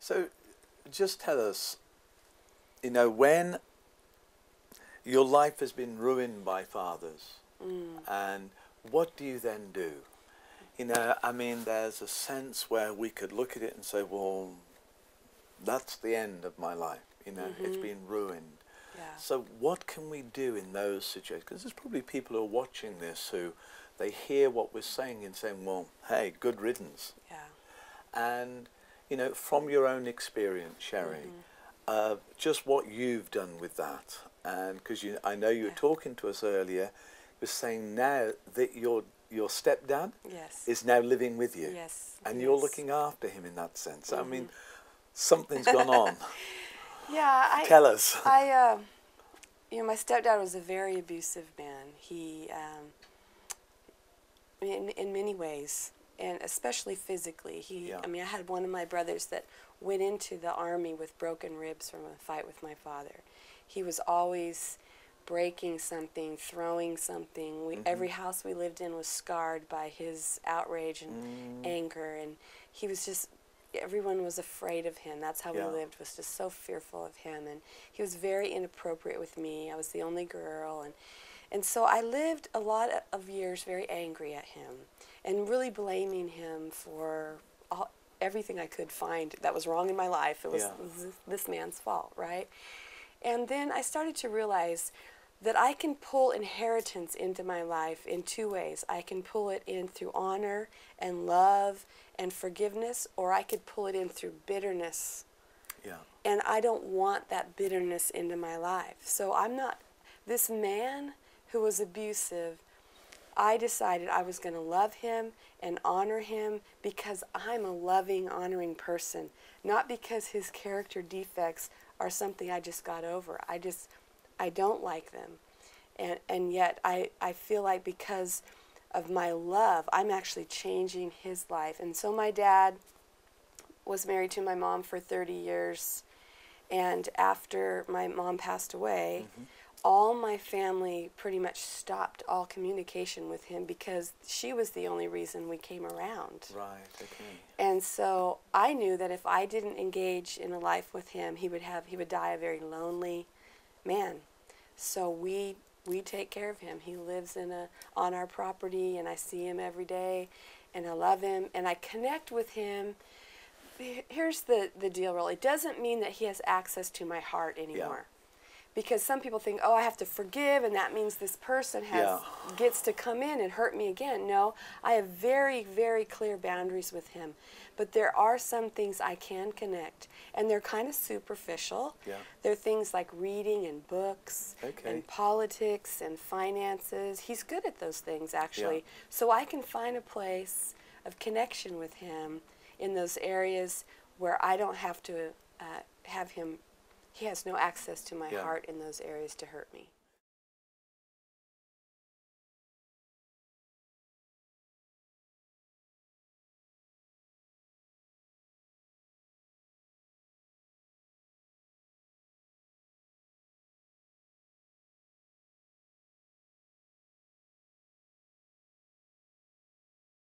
So just tell us, you know, when your life has been ruined by fathers, and what do you then do? You know, I mean, there's a sense where we could look at it and say, well, that's the end of my life. You know, it's been ruined. Yeah. So what can we do in those situations? Because there's probably people who are watching this who they hear what we're saying and saying, well, hey, good riddance. Yeah. And, you know, from your own experience, Sheri, just what you've done with that. And because I know you were talking to us earlier, you were saying now that your stepdad is now living with you. Yes. And you're looking after him in that sense. I mean, something's gone on. Yeah. Tell us. You know, my stepdad was a very abusive man. He, in many ways, and especially physically. I mean, I had one of my brothers that went into the Army with broken ribs from a fight with my father. He was always breaking something, throwing something. Every house we lived in was scarred by his outrage and anger, and he was just, everyone was afraid of him. That's how we lived, was just so fearful of him, and he was very inappropriate with me. I was the only girl, and so I lived a lot of years very angry at him and really blaming him for everything I could find that was wrong in my life. It was this man's fault, right? And then I started to realize that I can pull inheritance into my life in two ways. I can pull it in through honor and love and forgiveness, or I could pull it in through bitterness. Yeah. And I don't want that bitterness into my life. So I'm not, this man who was abusive, I decided I was going to love him and honor him because I'm a loving, honoring person, not because his character defects are something I just got over. I don't like them. And yet I feel like because of my love, I'm actually changing his life. And so my dad was married to my mom for 30 years. And after my mom passed away, all my family pretty much stopped all communication with him because she was the only reason we came around. Right, okay. And so I knew that if I didn't engage in a life with him, he would die a very lonely man. So we take care of him. He lives on our property, and I see him every day, and I love him, and I connect with him. Here's the deal, really. It doesn't mean that he has access to my heart anymore. Because some people think, oh, I have to forgive, and that means this person gets to come in and hurt me again. No, I have very, very clear boundaries with him. But there are some things I can connect, and they're kind of superficial. Yeah. They're things like reading and books and politics and finances. He's good at those things, actually. Yeah. So I can find a place of connection with him in those areas where I don't have to have him. He has no access to my heart in those areas to hurt me.